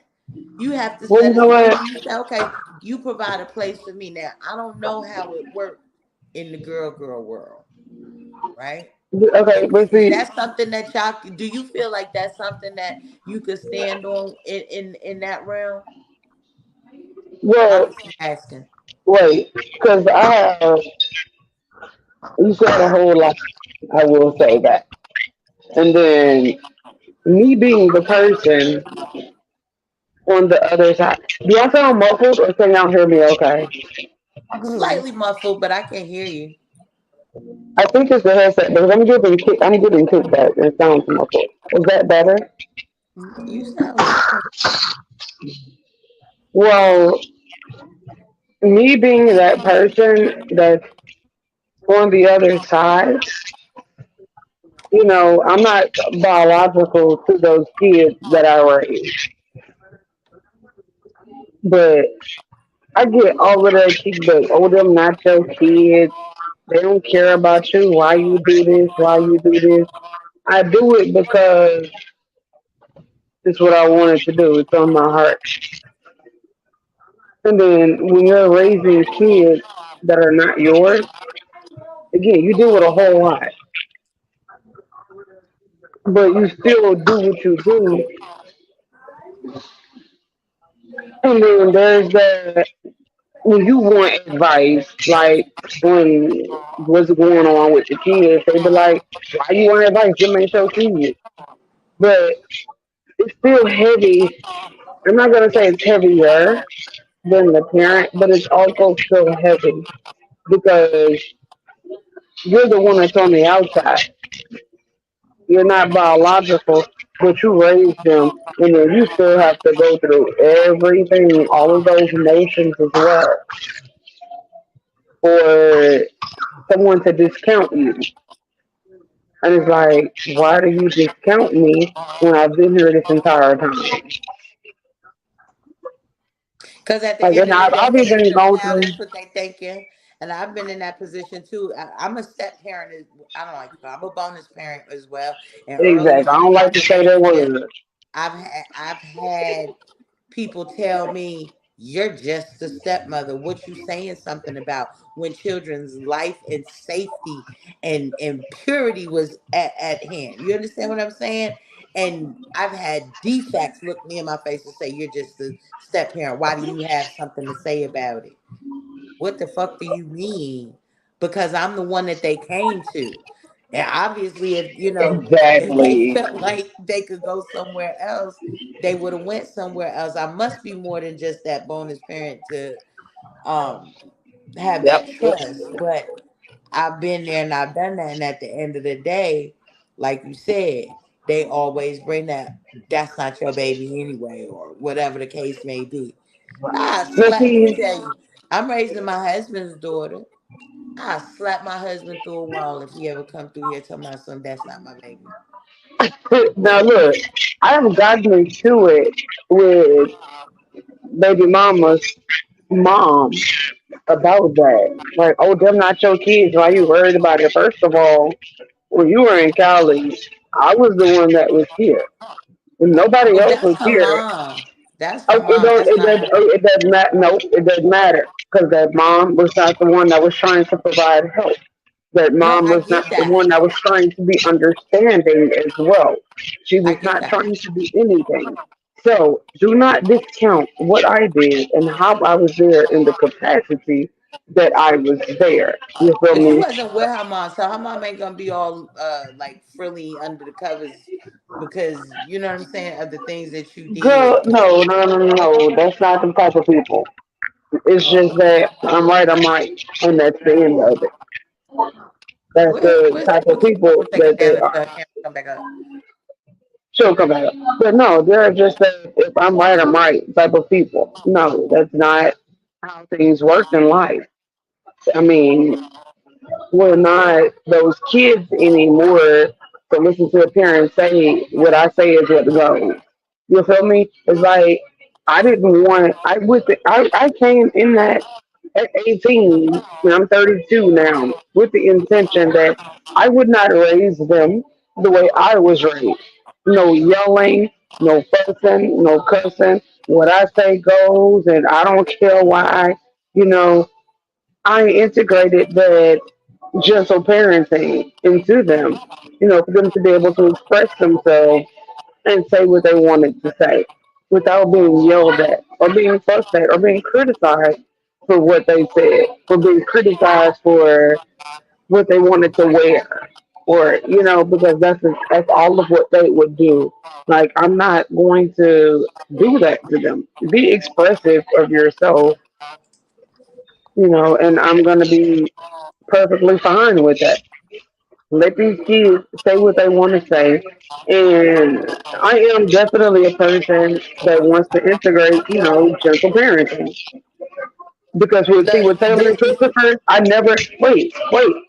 You have to Well, set you a know what? standard. You say, "Okay, you provide a place for me." Now, I don't know how it worked in the girl world, right? Okay, but Is see, that something that y'all? Do you feel like that's something that you could stand on in that realm? I'm well, just asking. wait, because I have, you said a whole lot. I will say that. And then me being the person on the other side. Do y'all sound muffled or can y'all hear me okay? I can hear you. Slightly muffled, but I can hear you. I think it's the headset because I'm getting kickback. It sounds muffled. Is that better? You sound good. Well, me being that person that's on the other side, I'm not biological to those kids that I raised, but I get all of that kickback. Oh, them not your kids. They don't care about you. Why you do this? Why you do this? I do it because it's what I wanted to do. It's on my heart. And then when you're raising kids that are not yours, again, you deal with a whole lot, but you still do what you do. And then there's the when you want advice, like when what's going on with the kids, they be like, "Why you want advice? Them ain't your kids." But it's still heavy. I'm not gonna say it's heavier than the parent, but it's also still heavy because you're the one that's on the outside. You're not biological, but you raised them, and then you still have to go through everything, all of those emotions as well, for someone to discount you. And it's like, why do you discount me when I've been here this entire time? Because at the Like, end and of the I've day, even right gone now, through. that's what they thinking. And I've been in that position too. I'm a step parent. I don't like to call. I'm a bonus parent as well. And early Exactly. in I my don't like to say that relationship, word. I've had people tell me, "You're just a stepmother. What you saying something about when children's life and safety and purity was at hand?" You understand what I'm saying? And I've had defects look me in my face and say, "You're just a step parent. Why do you have something to say about it?" What the fuck do you mean? Because I'm the one that they came to. And obviously, if they Exactly. felt like they could go somewhere else, they would have went somewhere else. I must be more than just that bonus parent to um have Yep. that trust. But I've been there and I've done that. And at the end of the day, like you said, they always bring that, "That's not your baby anyway," or whatever the case may be. I Now slap. Let me see, tell you, I'm raising my husband's daughter. I slap my husband through a wall if he ever come through here tell my son that's not my baby. now look, I have gotten into it with baby mama's mom about that. Like, oh, them not your kids. Why you worried about it? First of all, when you were in Cali, I was the one that was here. And nobody Oh, else that's was her here. mom. That's Oh, her mom. That's not her baby. it doesn't matter. No, it doesn't matter because that mom was not the one that was trying to provide help. That No, mom I was not get the that. one that was trying to be understanding as well. She I was get not that. trying to be anything. So do not discount what I did and how I was there in the capacity that I was there. You feel But you me? wasn't with her mom, so her mom ain't gonna be all like frilly under the covers because you know what I'm saying of the things that you Girl, did. no, no, no, no, no. That's not the type of people. It's just Oh, that I'm right, and that's the end of it. That's the type of people we'll take that it they down until are. her camera come back up. She'll come back. But no, they're just a, if I'm right type of people. No, that's not how things work in life. I mean, we're not those kids anymore to listen to a parent say what I say is what goes. You feel me? It's like I didn't want I came in that at 18 and I'm 32 now with the intention that I would not raise them the way I was raised. No yelling, no fussing, no cussing. What I say goes and I don't care why, you know, I integrated that gentle parenting into them, for them to be able to express themselves and say what they wanted to say without being yelled at or being fussed at or being criticized for what they said, for being criticized for what they wanted to wear. Or, because that's all of what they would do. Like, I'm not going to do that to them. Be expressive of yourself, and I'm going to be perfectly fine with that. Let these kids say what they want to say. And I am definitely a person that wants to integrate, gentle parenting. Because Look, with Taylor and this is Christopher, I never wait.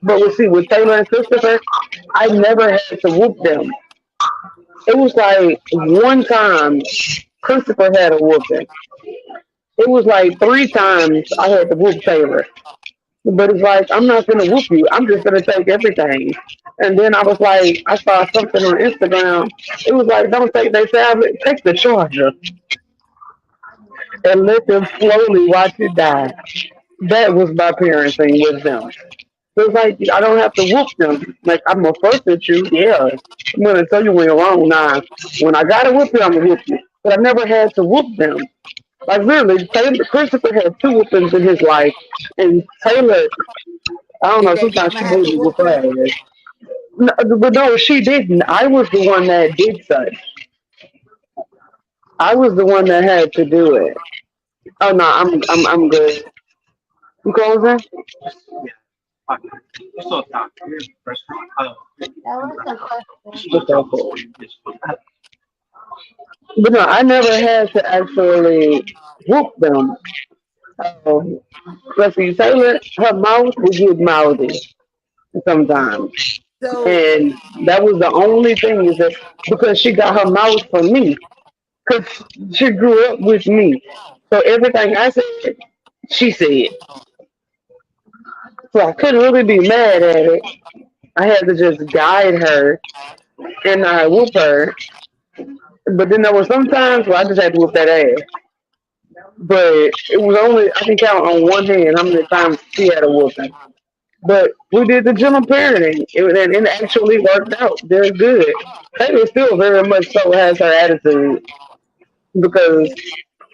But with Taylor and Christopher, I never had to whoop them. It was like one time Christopher had a whooping. It was like three times I had to whoop Taylor. But it's like I'm not gonna whoop you. I'm just gonna take everything. And then I was like, I saw something on Instagram. It was like, don't take their tablet, take the charger and let them slowly watch it die. That was my parenting with them. So it's like I don't have to whoop them. Like I'm gonna fuss at you, yeah. I'm gonna tell you when you're wrong. Nah, when I gotta whoop you, I'm gonna whoop you. But I never had to whoop them. Like literally, Taylor, Christopher had two whoopings in his life, and Taylor, I don't did know. they Sometimes mama she have to moves with whoop her her? ass. No, but no, she didn't. I was the one that did such. I was the one that had to do it. Oh no, I'm good. You closing? That was the question. Okay. But no, I never had to actually whoop them. Um, let's see, Taylor, her mouth would get mouthy sometimes, So and that was the only thing is that because she got her mouth from me, because she grew up with me, so everything I said, she said. So I couldn't really be mad at it. I had to just guide her and not whoop her. But then there were some times where I just had to whoop that ass. But it was only I can count on one hand how many times she had a whooping. But we did the gentle parenting, and it actually worked out. They're good. Taylor still very much so has her attitude because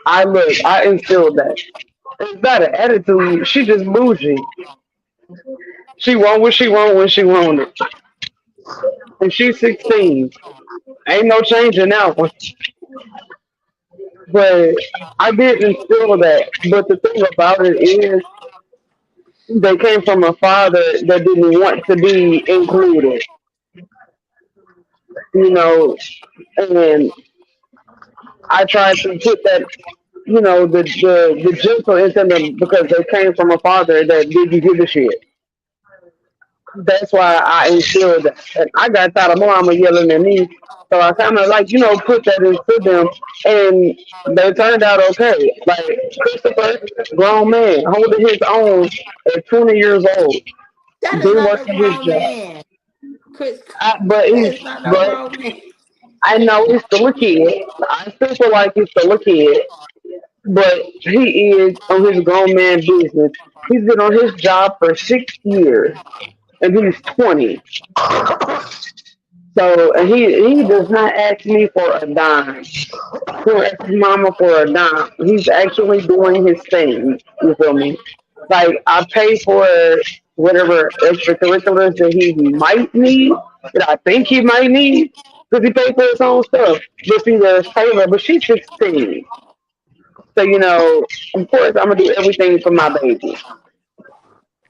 I instilled that. It's not an attitude. She just bougie. She want what she want when she want it, and she's 16. Ain't no changing that one. But I did instill that. But the thing about it is, they came from a father that didn't want to be included, you know, and I tried to put that, the gentle into them because they came from a father that didn't give a shit. That's why I instilled that. And I got tired of mama yelling at me. So I kind of like, put that into them and they turned out okay. Like Christopher, grown man, holding his own at 20 years old, that is been not no working his grown job. man. Chris, But that he's, is not no but grown man. I know he's still a kid. I still feel like he's still a kid, but he is on his grown man business. He's been on his job for 6 years and he's 20. So and he does not ask me for a dime. He'll ask his mama for a dime. He's actually doing his thing. You feel me? Like I pay for whatever extracurriculars that he might need, that I think he might need, because he paid for his own stuff. But see, there's Taylor, but she's 16. So, of course I'm gonna do everything for my baby.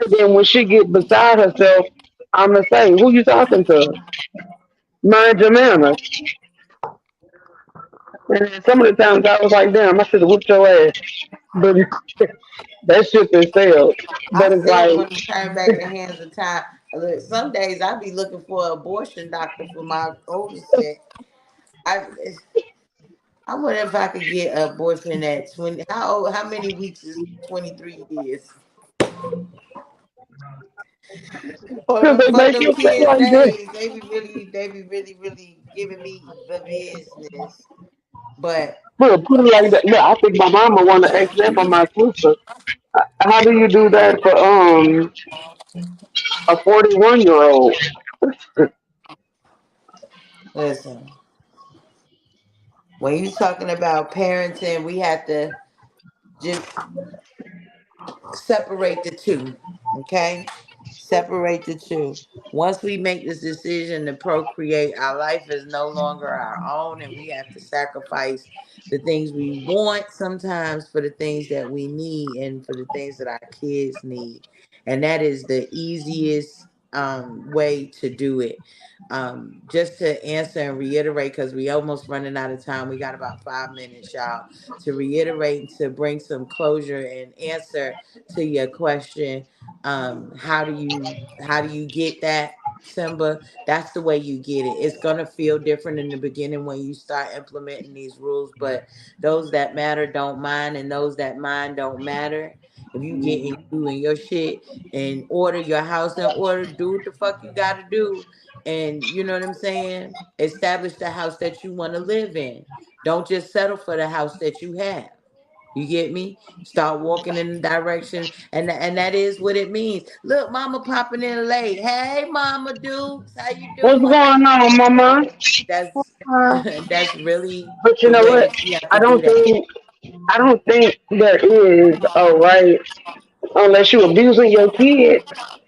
And then when she get beside herself, I'm gonna say, "Who you talking to? Mind your manners." And then some of the times I was like, "Damn, I should have whooped your ass," but that shit been failed. I But it's still like, want to turn back the hands of time. Look, some days I be looking for an abortion doctor for my oldest set. I I wonder if I could get an abortion at 20. How old? How many weeks is 23 years? because they For make them you feel like this. PSAs, they be really, really giving me the business. But Look, put it like that. Look, I think my mama want to ask that for my sister. How do you do that for a 41-year old? listen, when you talking about parenting, we have to just separate the two. Okay? Separate the two. Once we make this decision to procreate, our life is no longer our own, and we have to sacrifice the things we want sometimes for the things that we need and for the things that our kids need. And that is the easiest. way to do it. Just to answer and reiterate, because we almost running out of time. We got about 5 minutes, y'all, to reiterate and to bring some closure and answer to your question. How do you get that, Simba? That's the way you get it. It's gonna feel different in the beginning when you start implementing these rules, but those that matter don't mind, and those that mind don't matter. If you get in doing your shit and order your house in order, do what the fuck you gotta do. And you know what I'm saying? Establish the house that you want to live in. Don't just settle for the house that you have. You get me? Start walking in the direction, and that is what it means. Look, Mama popping in late. Hey, Mama Dukes, how you What's doing? going on, Mama? That's Uh, that's really but you the know way what? that you have I to do don't that. think I don't think there is a right unless you abusing your kid.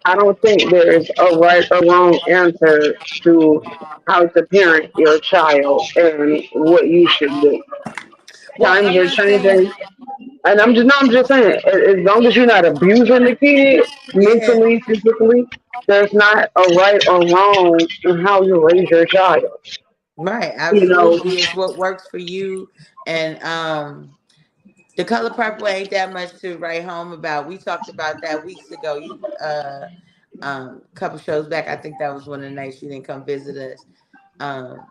I don't think there is a right or wrong answer to how to parent your child and what you should do. Well, Times I'm are not saying, changing, and I'm just no, I'm just saying, as long as you're not abusing the kid yeah, mentally, physically, there's not a right or wrong in how you raise your child. right, You know, absolutely. It's what works for you, and the color purple ain't that much to write home about. We talked about that weeks ago. You couple shows back. I think that was one of the nights you didn't come visit us, um,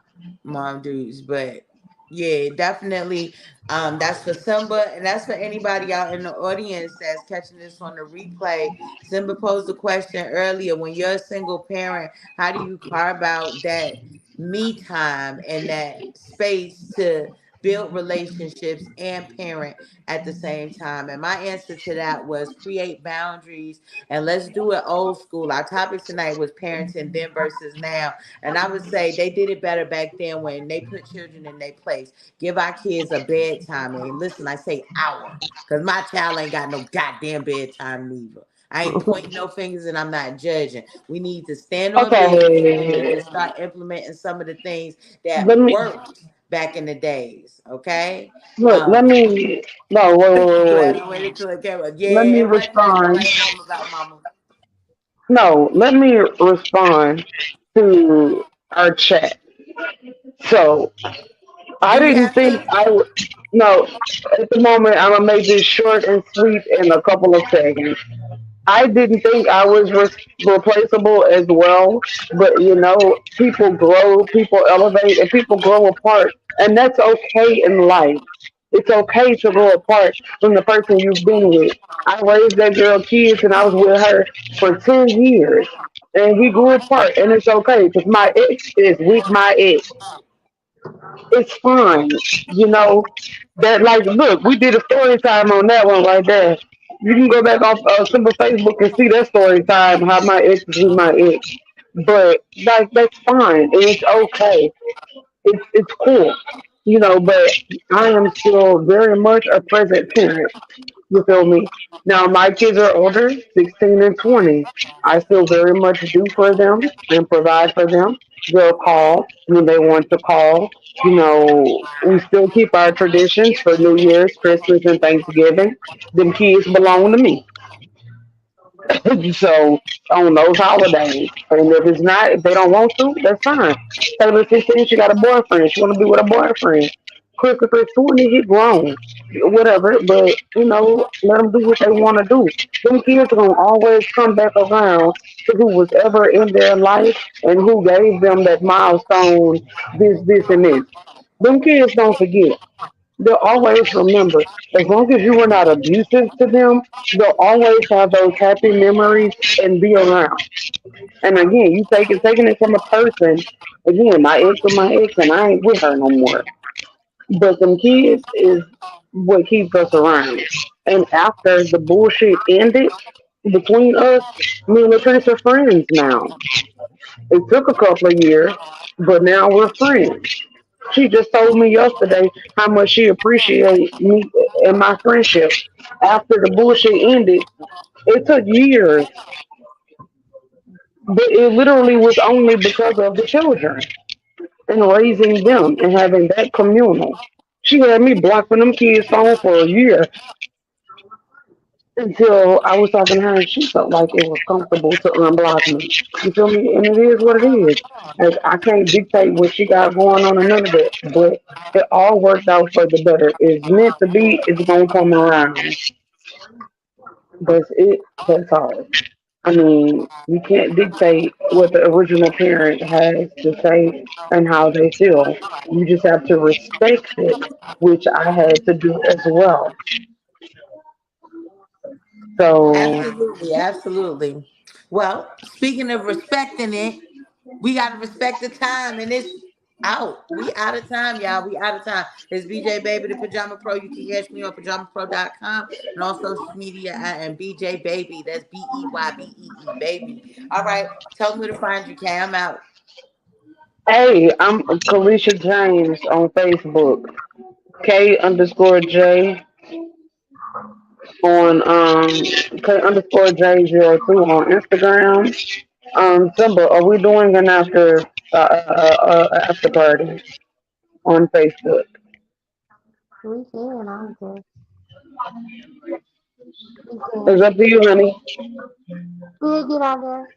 mom dudes. But yeah, definitely. That's for Simba, and that's for anybody out in the audience that's catching this on the replay. Simba posed the question earlier: when you're a single parent, how do you carve out that me time and that space to build relationships and parent at the same time? And my answer to that was create boundaries, and let's do it old school. Our topic tonight was parenting then versus now. And I would say they did it better back then when they put children in their place. Give our kids a bedtime. And listen, I say hour, because my child ain't got no goddamn bedtime neither. I ain't pointing no fingers and I'm not judging. We need to stand on business and we need to okay, start implementing some of the things that let me worked back in the days. Okay. look. Let Um, me no, wait, wait, Go wait, ahead. wait. I waited till it came up. Let Yeah, me it wasn't nothing to respond. write home about, Mama. No, let me respond to our chat. So I Do you didn't have think to? I would. No, at the moment I'm gonna make this short and sweet in a couple of seconds. I didn't think I was replaceable as well, but you know, people grow, people elevate, and people grow apart, and that's okay in life. It's okay to grow apart from the person you've been with. I raised that girl kids, and I was with her for 10 years, and we grew apart, and it's okay because my ex is with my ex. It's fine, you know. That like, look, we did a story time on that one right there. You can go back off Simple Facebook and see that story time how my ex is with my ex. But like that's fine and it's okay. It's cool, you know. But I am still very much a present parent. You feel me? Now my kids are older, 16 and 20. I still very much do for them and provide for them. They'll call when they want to call. You know, we still keep our traditions for New Year's, Christmas, and Thanksgiving. Them kids belong to me. So on those holidays, and if it's not, if they don't want to, that's fine. Taylor 16, she got a boyfriend. She want to be with a boyfriend. Christopher 20, he grown, whatever. But you know, let them do what they want to do. Them kids are gonna always come back around to who was ever in their life and who gave them that milestone, this, and this. Them kids don't forget. They'll always remember. As long as you were not abusive to them, they'll always have those happy memories and be around. And again, you taking it from a person. Again, my ex is my ex, and I ain't with her no more. But them kids is what keeps us around. And after the bullshit ended between us, me and Latrice are friends now. It took a couple of years, but now we're friends. She just told me yesterday how much she appreciates me and my friendship. After the bullshit ended, it took years, but it literally was only because of the children and raising them and having that communal. She had me blocked from them kids' phone for a year. until I was talking to her and she felt like it was comfortable to unblock me. You feel me? And it is what it is. Like I can't dictate what she got going on and none of that. But it all worked out for the better. It's meant to be, it's gonna come around. That's it. That's all. I mean, you can't dictate what the original parent has to say and how they feel. You just have to respect it, which I had to do as well. So Absolutely, absolutely. Well, speaking of respecting it, we gotta respect the time, and it's out. We out of time, y'all. We out of time. It's BJ Baby, the Pajama Pro. You can catch me on PajamaPRO.com and on social media. I am BJ Baby. That's BEYBEE Baby. All right, tell me where to find you, Kay. I'm out. hey, I'm Kalisha James on Facebook. K underscore J on K underscore J02 on Instagram. Simba, are we doing an after party on Facebook? We can, I guess. We It's can. up to you, honey. We'll get on there.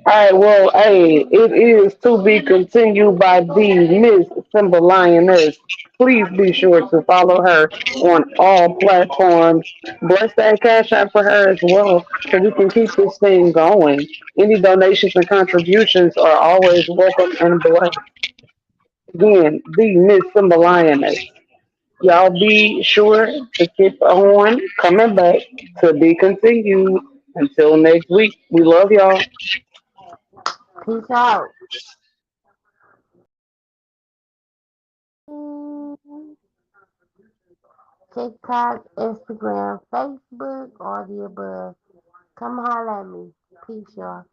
All right, well, hey, it is to be continued by the Miss Simba Lioness. Please be sure to follow her on all platforms. Bless that cash app for her as well, so we can keep this thing going. Any donations and contributions are always welcome and blessed. Again, the Miss Simba Lioness. Y'all be sure to keep on coming back to be continued. Until next week, we love y'all. Peace out. Mm, TikTok, Instagram, Facebook, all the above. Come holler at me. Peace, y'all.